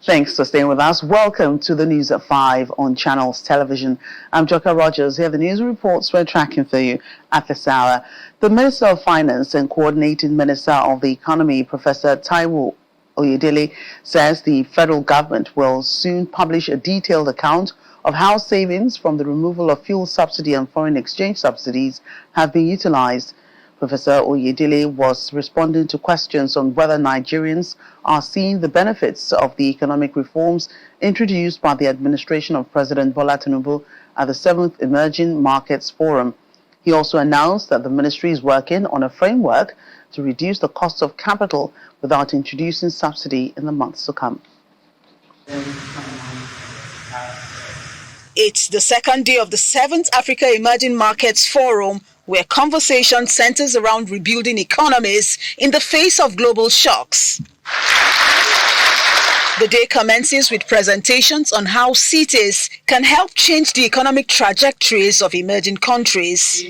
Thanks for staying with us. Welcome to the News at 5 on Channels Television. I'm Joka Rogers. Here are the news reports we're tracking for you at this hour. The Minister of Finance and Coordinating Minister of the Economy, Professor Taiwo Oyedele, says the federal government will soon publish a detailed account of how savings from the removal of fuel subsidy and foreign exchange subsidies have been utilized. Professor Oyedele was responding to questions on whether Nigerians are seeing the benefits of the economic reforms introduced by the administration of President Bola Tinubu at the 7th Emerging Markets Forum. He also announced that the ministry is working on a framework to reduce the cost of capital without introducing subsidy in the months to come. It's the second day of the 7th Africa Emerging Markets Forum, where conversation centers around rebuilding economies in the face of global shocks. The day commences with presentations on how cities can help change the economic trajectories of emerging countries.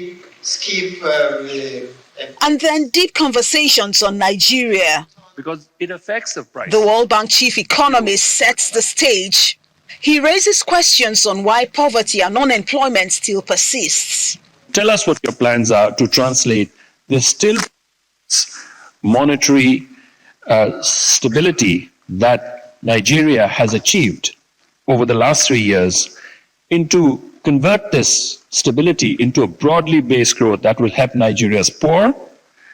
And then deep conversations on Nigeria. Because it affects the price. The World Bank chief economist sets the stage. He raises questions on why poverty and unemployment still persists. Tell us what your plans are to translate the still monetary stability that Nigeria has achieved over the last 3 years into convert this stability into a broadly based growth that will help Nigeria's poor,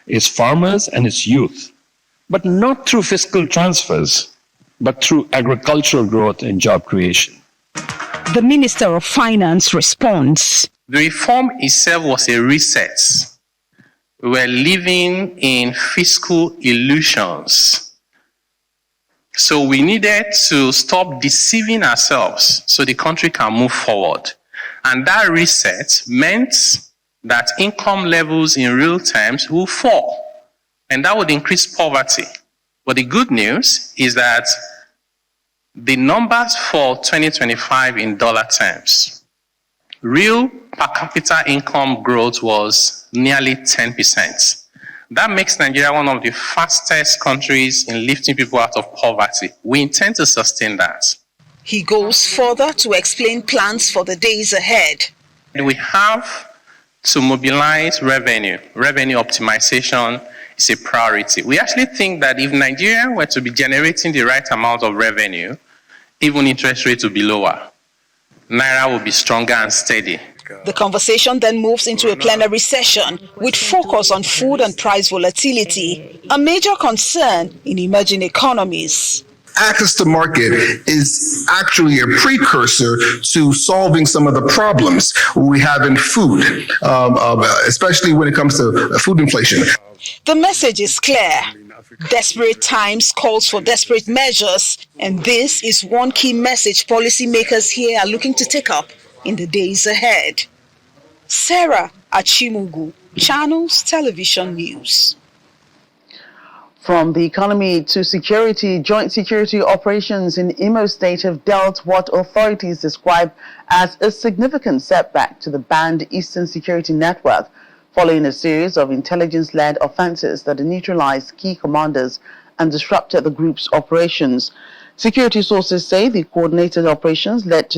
its farmers, and its youth, but not through fiscal transfers, but through agricultural growth and job creation. The Minister of Finance responds. The reform itself was a reset. We were living in fiscal illusions. So we needed to stop deceiving ourselves so the country can move forward. And that reset meant that income levels in real terms will fall. And that would increase poverty. But the good news is that the numbers for 2025 in dollar terms, real per capita income growth was nearly 10%. That makes Nigeria one of the fastest countries in lifting people out of poverty. We intend to sustain that. He goes further to explain plans for the days ahead. We have to mobilize revenue. Revenue optimization is a priority. We actually think that if Nigeria were to be generating the right amount of revenue, even interest rates would be lower. Naira will be stronger and steady. The conversation then moves into a plenary session with focus on food and price volatility, a major concern in emerging economies. Access to market is actually a precursor to solving some of the problems we have in food, especially when it comes to food inflation. The message is clear. Desperate times calls for desperate measures, and this is one key message policymakers here are looking to take up in the days ahead. Sarah Achimugu, Channels Television News. From the economy to security, joint security operations in Imo State have dealt what authorities describe as a significant setback to the banned Eastern Security Network, following a series of intelligence-led offenses that neutralized key commanders and disrupted the group's operations. Security sources say the coordinated operations led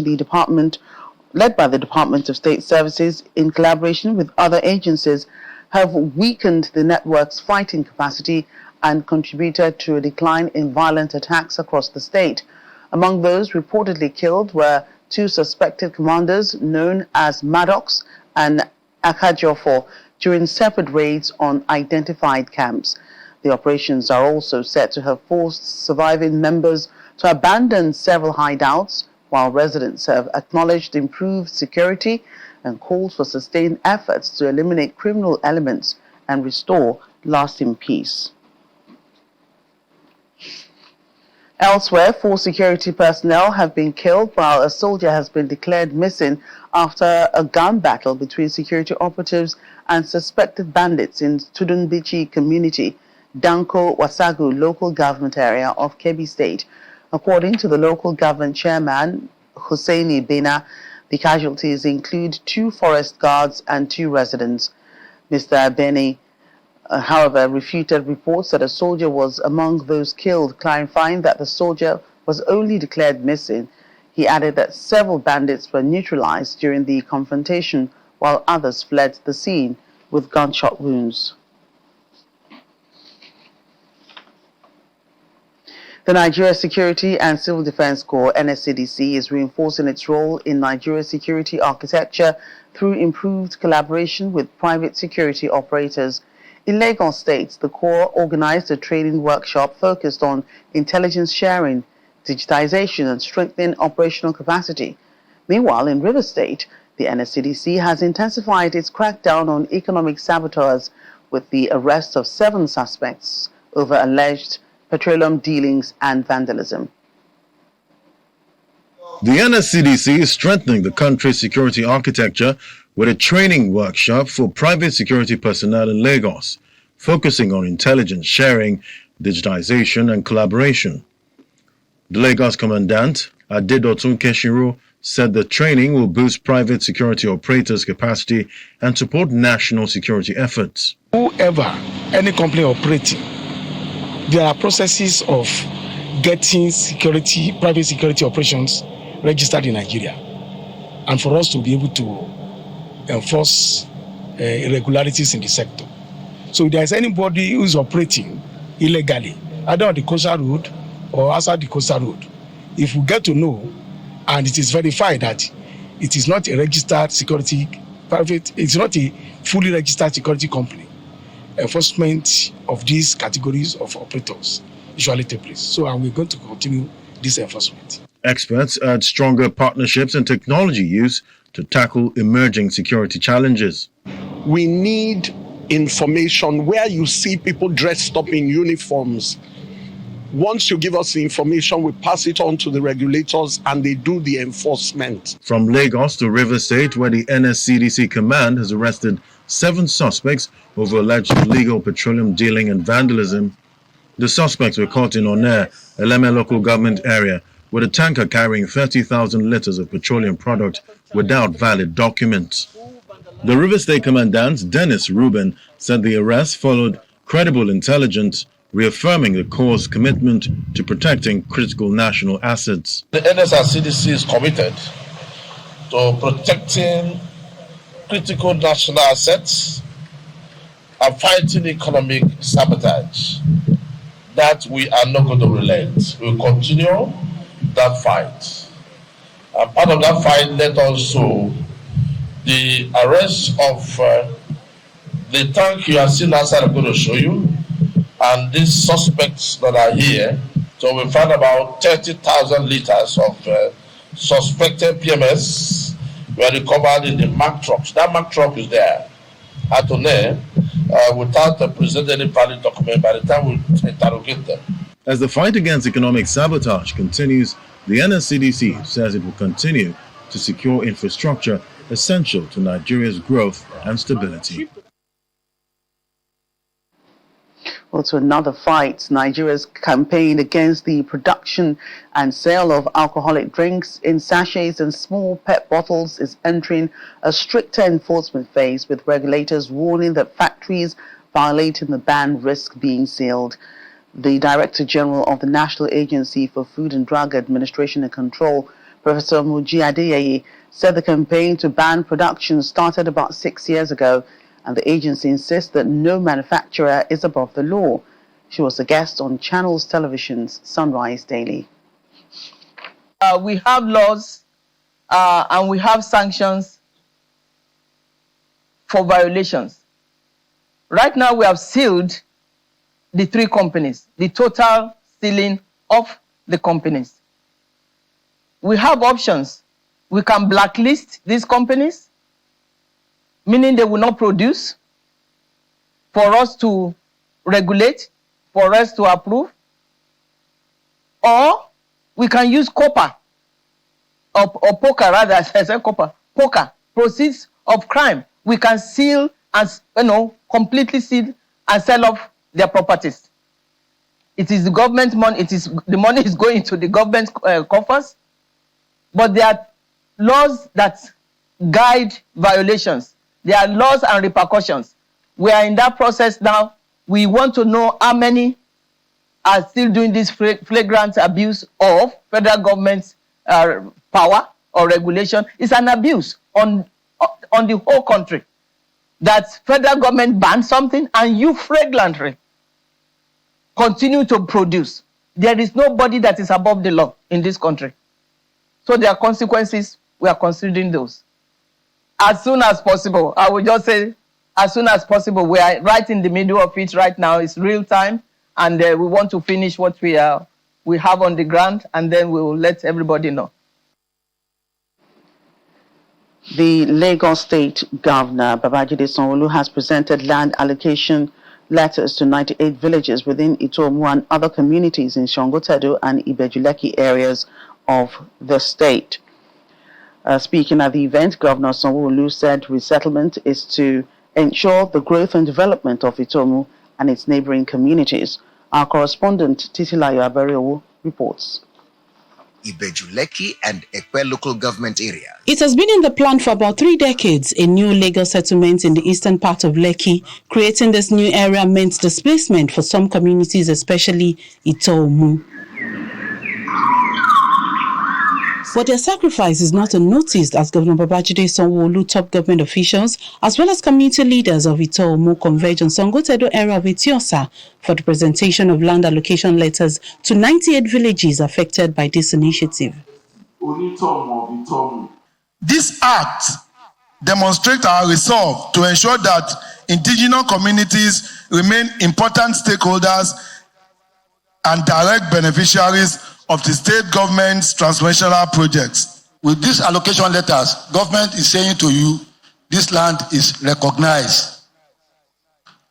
by the Department of State Services in collaboration with other agencies have weakened the network's fighting capacity and contributed to a decline in violent attacks across the state. Among those reportedly killed were 2 suspected commanders known as Maddox and Akajofo during separate raids on identified camps. The operations are also said to have forced surviving members to abandon several hideouts, while residents have acknowledged improved security and called for sustained efforts to eliminate criminal elements and restore lasting peace. Elsewhere, 4 security personnel have been killed while a soldier has been declared missing after a gun battle between security operatives and suspected bandits in Tudunbichi community, Danko Wasagu local government area of Kebbi State. According to the local government chairman, Hussaini Bena, the casualties include 2 forest guards and 2 residents. Mr. Beni however, refuted reports that a soldier was among those killed, clarifying that the soldier was only declared missing. He added that several bandits were neutralized during the confrontation, while others fled the scene with gunshot wounds. The Nigeria Security and Civil Defense Corps, NSCDC, is reinforcing its role in Nigeria's security architecture through improved collaboration with private security operators. In Lagos State, the Corps organized a training workshop focused on intelligence sharing, digitization, and strengthening operational capacity. Meanwhile, in Rivers State, the NSCDC has intensified its crackdown on economic saboteurs with the arrest of 7 suspects over alleged petroleum dealings and vandalism. The NSCDC is strengthening the country's security architecture with a training workshop for private security personnel in Lagos, focusing on intelligence sharing, digitization, and collaboration. The Lagos Commandant, Adedotun Keshinro, said the training will boost private security operators' capacity and support national security efforts. Whoever, any company operating, there are processes of getting private security operations registered in Nigeria, and for us to be able to enforce irregularities in the sector. So if there is anybody who is operating illegally, either on the coastal road or outside the coastal road, if we get to know and it is verified that it is not a registered security it's not a fully registered security company, enforcement of these categories of operators usually take place. So we're going to continue this enforcement. Experts urge stronger partnerships and technology use to tackle emerging security challenges. We need information where you see people dressed up in uniforms. Once you give us the information, we pass it on to the regulators and they do the enforcement. From Lagos to Rivers State, where the NSCDC command has arrested 7 suspects over alleged illegal petroleum dealing and vandalism. The suspects were caught in Onne, Eleme local government area, with a tanker carrying 30,000 liters of petroleum product without valid documents. The Rivers State Commandant, Dennis Rubin, said the arrest followed credible intelligence, reaffirming the Corps' commitment to protecting critical national assets. The NSCDC is committed to protecting critical national assets and fighting economic sabotage. That we are not going to relent. We will continue that fight. And part of that fight led also the arrest of the tank you have seen outside. I'm going to show you, and these suspects that are here. So we found about 30,000 liters of suspected PMS were recovered in the Mack trucks. That Mack truck is there at Onne without presenting any valid document by the time we interrogate them. As the fight against economic sabotage continues, the NSCDC says it will continue to secure infrastructure essential to Nigeria's growth and stability. Also, another fight. Nigeria's campaign against the production and sale of alcoholic drinks in sachets and small PET bottles is entering a stricter enforcement phase, with regulators warning that factories violating the ban risk being sealed. The Director General of the National Agency for Food and Drug Administration and Control, Professor Muji Adeyeye, said the campaign to ban production started about 6 years ago, and the agency insists that no manufacturer is above the law. She was a guest on Channels Television's Sunrise Daily. We have laws and we have sanctions for violations. Right now we have sealed the 3 companies, the total sealing of the companies. We have options. We can blacklist these companies, meaning they will not produce, for us to regulate, for us to approve. Or we can use copper, or poker rather, I said copper, poker, proceeds of crime. We can seal and, completely seal and sell off their properties. It is the government money, the money is going to the government coffers, but there are laws that guide violations. There are laws and repercussions. We are in that process now. We want to know how many are still doing this flagrant abuse of federal government's power or regulation. It's an abuse on the whole country. That federal government bans something and you flagrantly continue to produce. There is nobody that is above the law in this country. So there are consequences. We are considering those. As soon as possible, I will just say, as soon as possible. We are right in the middle of it right now. It's real time, and we want to finish what we have on the ground, and then we will let everybody know. The Lagos State Governor, Babajide Sanwo-Olu, has presented land allocation letters to 98 villages within Itomu and other communities in Sango-Tedo and Ibeju-Lekki areas of the state. Speaking at the event, Governor Sanwo-Olu said resettlement is to ensure the growth and development of Itomu and its neighboring communities. Our correspondent, Titilayo Aberiowo, reports. Ibeju-Lekki and Ekwe local government areas. It has been in the plan for about 3 decades, a new legal settlement in the eastern part of Lekki. Creating this new area meant displacement for some communities, especially Itomu. But their sacrifice is not unnoticed as Governor Babajide Sanwo-Olu, top government officials, as well as community leaders of Itomu converge on Sango-Tedo area of Etiosa for the presentation of land allocation letters to 98 villages affected by this initiative. This act demonstrates our resolve to ensure that indigenous communities remain important stakeholders and direct beneficiaries of the state government's transformational projects. With these allocation letters, government is saying to you, this land is recognized.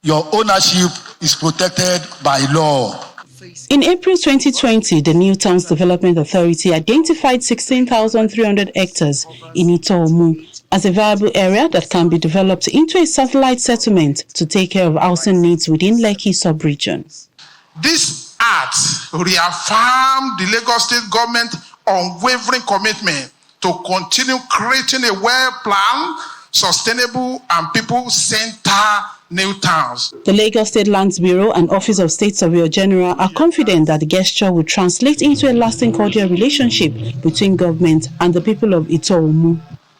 Your ownership is protected by law. In April 2020, the New Towns Development Authority identified 16,300 hectares in Itomu as a viable area that can be developed into a satellite settlement to take care of housing needs within Lekki sub-region. This act reaffirmed the Lagos State government unwavering commitment to continue creating a well-planned, sustainable and people-centered new towns. The Lagos State Lands Bureau and Office of State Surveyor General are confident that the gesture will translate into a lasting cordial relationship between government and the people of Itomu.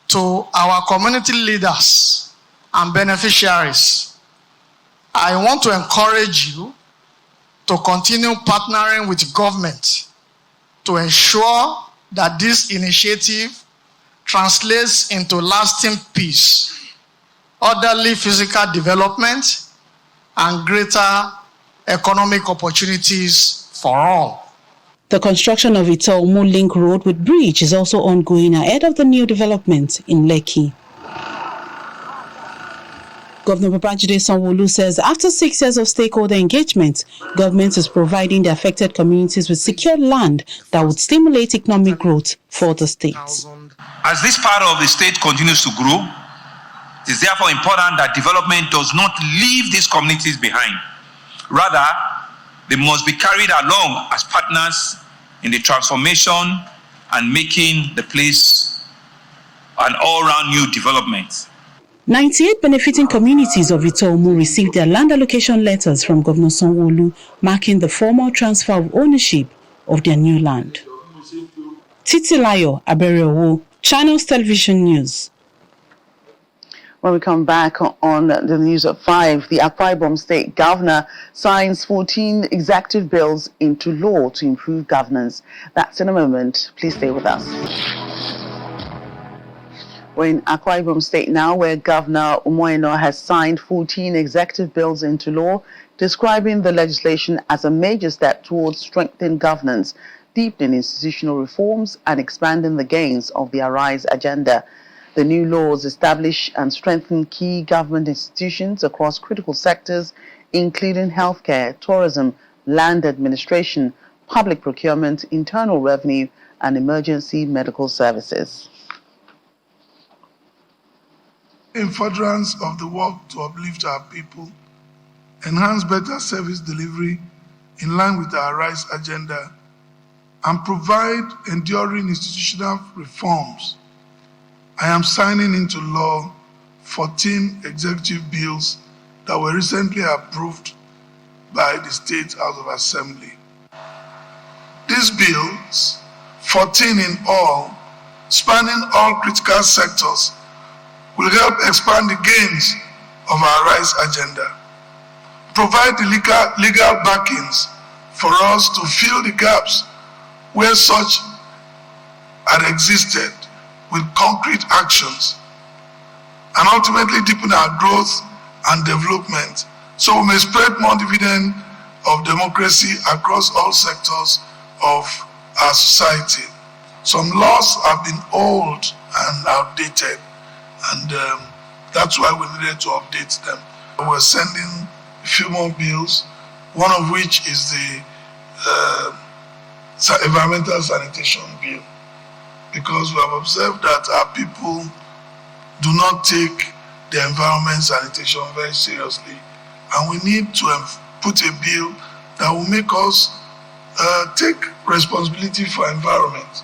To our community leaders and beneficiaries, I want to encourage you to continue partnering with government to ensure that this initiative translates into lasting peace, orderly physical development, and greater economic opportunities for all. The construction of Itomu Link Road with bridge is also ongoing ahead of the new development in Lekki. Governor Babajide Sanwo-Olu says after 6 years of stakeholder engagement, government is providing the affected communities with secure land that would stimulate economic growth for the state. As this part of the state continues to grow, it is therefore important that development does not leave these communities behind. Rather, they must be carried along as partners in the transformation and making the place an all-round new development. 98 benefiting communities of Itomu received their land allocation letters from Governor Sanwo-Olu, marking the formal transfer of ownership of their new land. Titilayo Aberiowo, Channels Television News. When we come back on the news at 5, the Akwa Ibom State Governor signs 14 executive bills into law to improve governance. That's in a moment. Please stay with us. We're in Akwa Ibom State now, where Governor Umoeno has signed 14 executive bills into law, describing the legislation as a major step towards strengthening governance, deepening institutional reforms, and expanding the gains of the Arise agenda. The new laws establish and strengthen key government institutions across critical sectors, including healthcare, tourism, land administration, public procurement, internal revenue, and emergency medical services. In furtherance of the work to uplift our people, enhance better service delivery in line with our Rise agenda, and provide enduring institutional reforms, I am signing into law 14 executive bills that were recently approved by the State House of Assembly. These bills, 14 in all, spanning all critical sectors, will help expand the gains of our rice agenda, provide the legal backings for us to fill the gaps where such had existed with concrete actions, and ultimately deepen our growth and development so we may spread more dividend of democracy across all sectors of our society. Some laws have been old and outdated, and that's why we needed to update them. We're sending a few more bills, one of which is the environmental sanitation bill, because we have observed that our people do not take the environment sanitation very seriously, and we need to put a bill that will make us take responsibility for environment.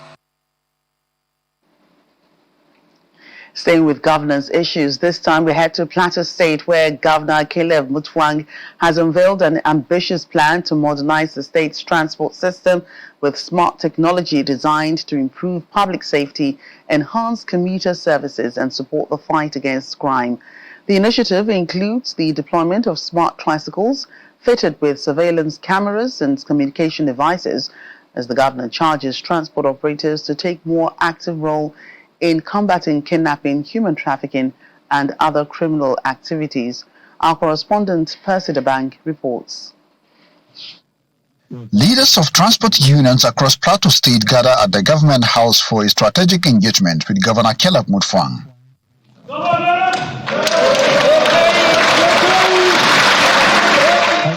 Staying with governance issues, this time we head to Plateau State, where Governor Caleb Mutfwang has unveiled an ambitious plan to modernize the state's transport system with smart technology designed to improve public safety, enhance commuter services, and support the fight against crime. The initiative includes the deployment of smart tricycles fitted with surveillance cameras and communication devices, as the governor charges transport operators to take more active role in combating kidnapping, human trafficking, and other criminal activities. Our correspondent Percy Debang reports. Leaders of transport unions across Plateau State gather at the government house for a strategic engagement with Governor Caleb Mutfwang.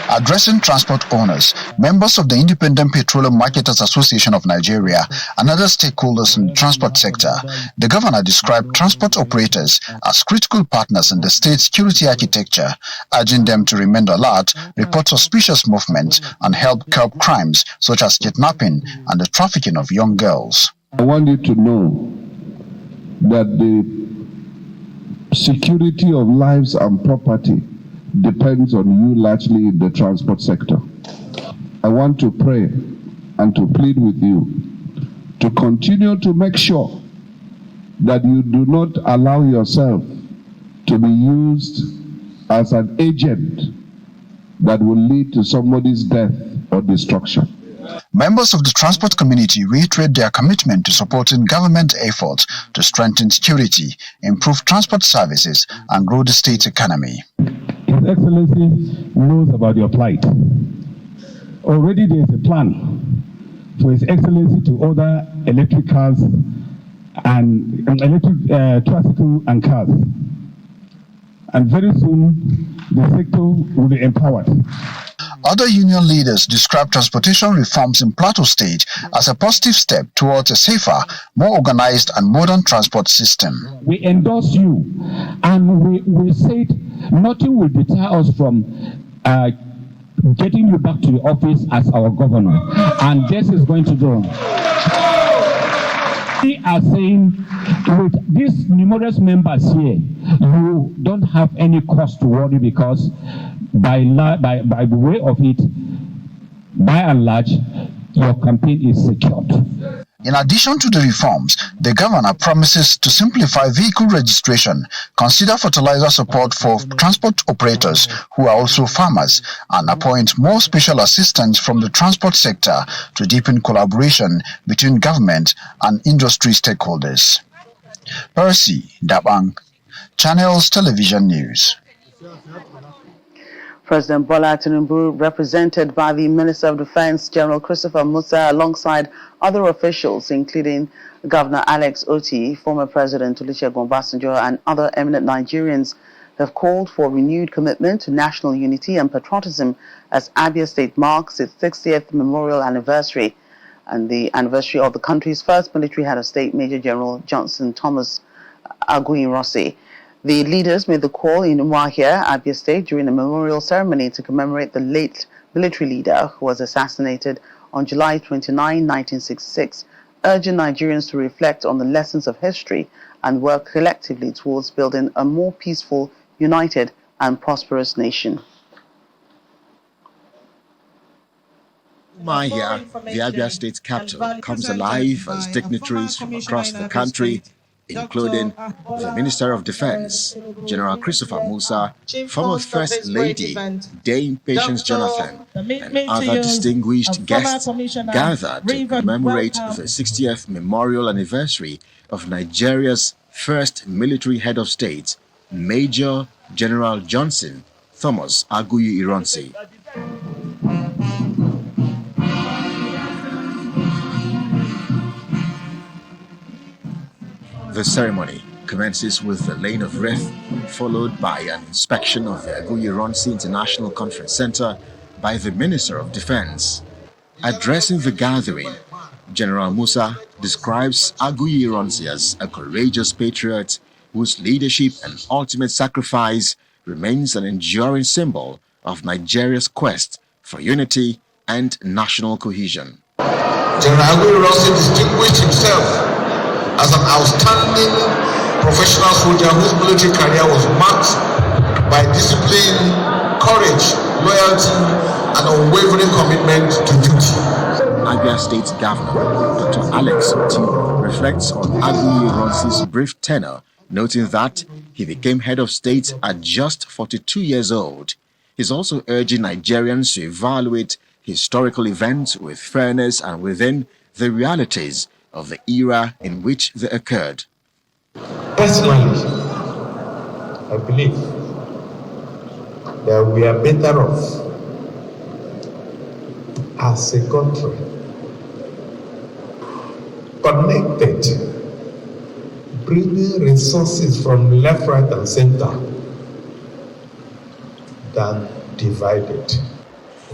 Addressing transport owners, members of the Independent Petroleum Marketers Association of Nigeria, and other stakeholders in the transport sector, the governor described transport operators as critical partners in the state's security architecture, urging them to remain alert, report suspicious movements, and help curb crimes such as kidnapping and the trafficking of young girls. I want you to know that the security of lives and property depends on you largely in the transport sector. I want to pray and to plead with you to continue to make sure that you do not allow yourself to be used as an agent that will lead to somebody's death or destruction. Members of the transport community reiterate their commitment to supporting government efforts to strengthen security, improve transport services, and grow the state's economy. His Excellency knows about your plight. Already there is a plan for His Excellency to order electric cars and electric tricycle and cars. And very soon the sector will be empowered. Other union leaders describe transportation reforms in Plateau State as a positive step towards a safer, more organized and modern transport system. We endorse you, and we said nothing will deter us from getting you back to the office as our governor, and this is going to do. We are saying with these numerous members here, you don't have any cause to worry, because by the way of it, by and large, your campaign is secured. In addition to the reforms, the governor promises to simplify vehicle registration, consider fertilizer support for transport operators who are also farmers, and appoint more special assistants from the transport sector to deepen collaboration between government and industry stakeholders. Percy Dabang, Channels Television News. President Bola Tinubu, represented by the Minister of Defense, General Christopher Musa, alongside other officials, including Governor Alex Oti, former President Olusegun Obasanjo, and other eminent Nigerians, have called for renewed commitment to national unity and patriotism as Abia State marks its 60th memorial anniversary and the anniversary of the country's first military head of state, Major General Johnson Thomas Aguiyi-Ironsi. The leaders made the call in Umuahia, Abia State, during a memorial ceremony to commemorate the late military leader who was assassinated on July 29, 1966, urging Nigerians to reflect on the lessons of history and work collectively towards building a more peaceful, united, and prosperous nation. Mahia, the Abia State capital, comes alive as dignitaries from across the country, including the Minister of Defense, General Christopher Musa, former First Lady, Dame Patience Jonathan, and other distinguished guests gathered to commemorate the 60th memorial anniversary of Nigeria's first military head of state, Major General Johnson Thomas Aguiyi-Ironsi. The ceremony commences with the laying of wreath, followed by an inspection of the Aguiyi-Ironsi International Conference Center by the Minister of Defense. Addressing the gathering, General Musa describes Aguiyi-Ironsi as a courageous patriot whose leadership and ultimate sacrifice remains an enduring symbol of Nigeria's quest for unity and national cohesion. General Aguiyi-Ironsi distinguished himself as an outstanding professional soldier whose military career was marked by discipline, courage, loyalty, and unwavering commitment to duty. Abia State Governor Dr. Alex Oti reflects on Aguiyi-Ironsi's brief tenure, noting that he became head of state at just 42 years old. He's also urging Nigerians to evaluate historical events with fairness and within the realities of the era in which they occurred. Personally, I believe that we are better off as a country, connected, bringing resources from left, right, and center than divided.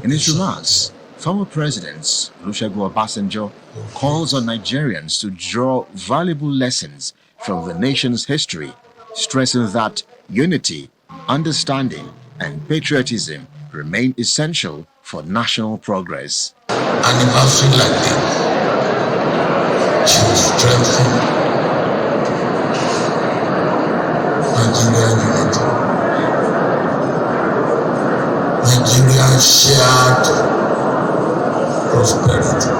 In his remarks, former President Olusegun Obasanjo calls on Nigerians to draw valuable lessons from the nation's history, stressing that unity, understanding, and patriotism remain essential for national progress. Anniversary like that should strengthen Nigerian unity, Nigerian shared prosperity.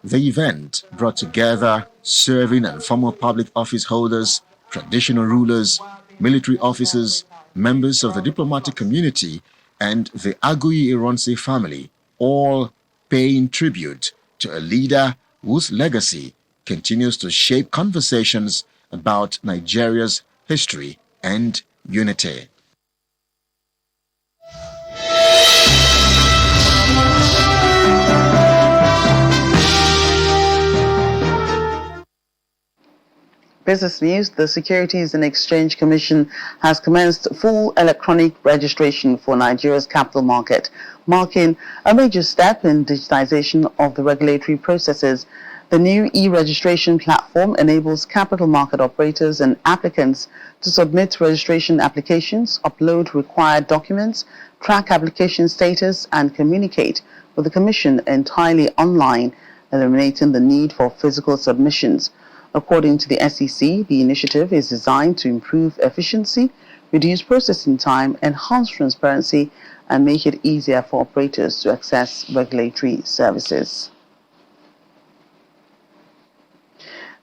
The event brought together serving and former public office holders, traditional rulers, military officers, members of the diplomatic community, and the Aguiyi-Ironsi family, all paying tribute to a leader whose legacy continues to shape conversations about Nigeria's history and unity. Business news: the Securities and Exchange Commission has commenced full electronic registration for Nigeria's capital market, marking a major step in digitization of the regulatory processes. The new e-registration platform enables capital market operators and applicants to submit registration applications, upload required documents, track application status, and communicate with the Commission entirely online, eliminating the need for physical submissions. According to the SEC, the initiative is designed to improve efficiency, reduce processing time, enhance transparency, and make it easier for operators to access regulatory services.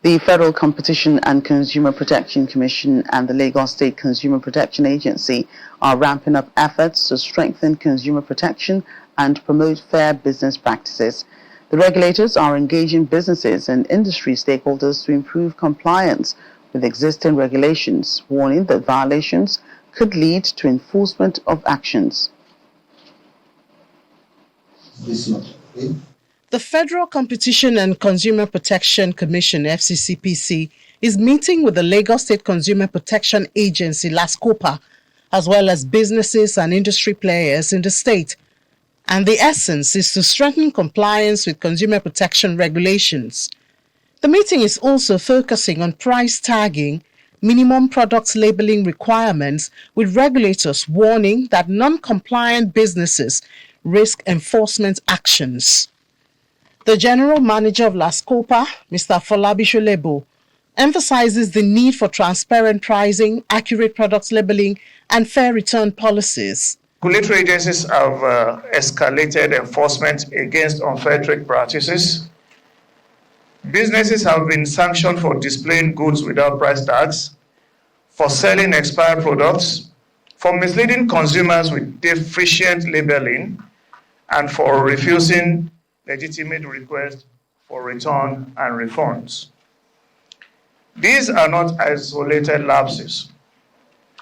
The Federal Competition and Consumer Protection Commission and the Lagos State Consumer Protection Agency are ramping up efforts to strengthen consumer protection and promote fair business practices. The regulators are engaging businesses and industry stakeholders to improve compliance with existing regulations, warning that violations could lead to enforcement of actions. The Federal Competition and Consumer Protection Commission, FCCPC, is meeting with the Lagos State Consumer Protection Agency, LASCOPA, as well as businesses and industry players in the state. And the essence is to strengthen compliance with consumer protection regulations. The meeting is also focusing on price tagging, minimum product labeling requirements, with regulators warning that non-compliant businesses risk enforcement actions. The General Manager of LASCOPA, Mr. Folabi Sholebo, emphasizes the need for transparent pricing, accurate product labeling, and fair return policies. Regulatory agencies have escalated enforcement against unfair trade practices. Businesses have been sanctioned for displaying goods without price tags, for selling expired products, for misleading consumers with deficient labeling, and for refusing legitimate requests for return and refunds. These are not isolated lapses.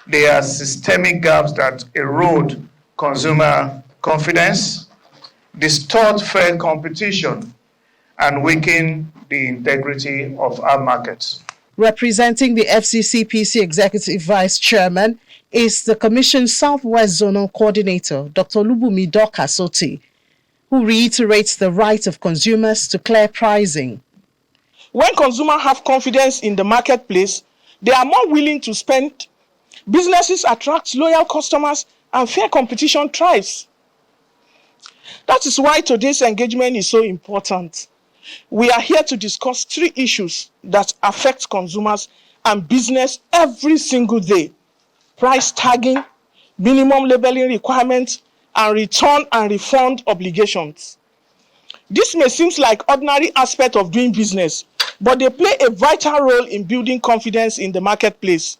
They are systemic gaps that erode consumer confidence, distort fair competition, and weaken the integrity of our markets. Representing the FCCPC Executive Vice Chairman is the Commission's Southwest Zonal Coordinator, Dr. Lubumi Dokasoti, who reiterates the right of consumers to clear pricing. When consumers have confidence in the marketplace, they are more willing to spend. Businesses attract loyal customers and fair competition thrives. That is why today's engagement is so important. We are here to discuss 3 issues that affect consumers and business every single day: price tagging, minimum labeling requirements, and return and refund obligations. This may seem like ordinary aspect of doing business, but they play a vital role in building confidence in the marketplace.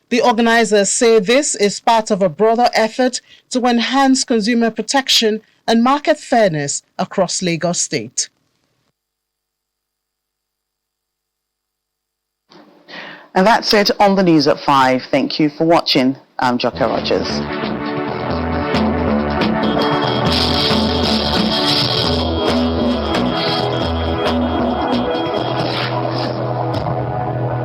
The organizers say this is part of a broader effort to enhance consumer protection and market fairness across Lagos State. And that's it on the news at 5. Thank you for watching. I'm Joker Rogers.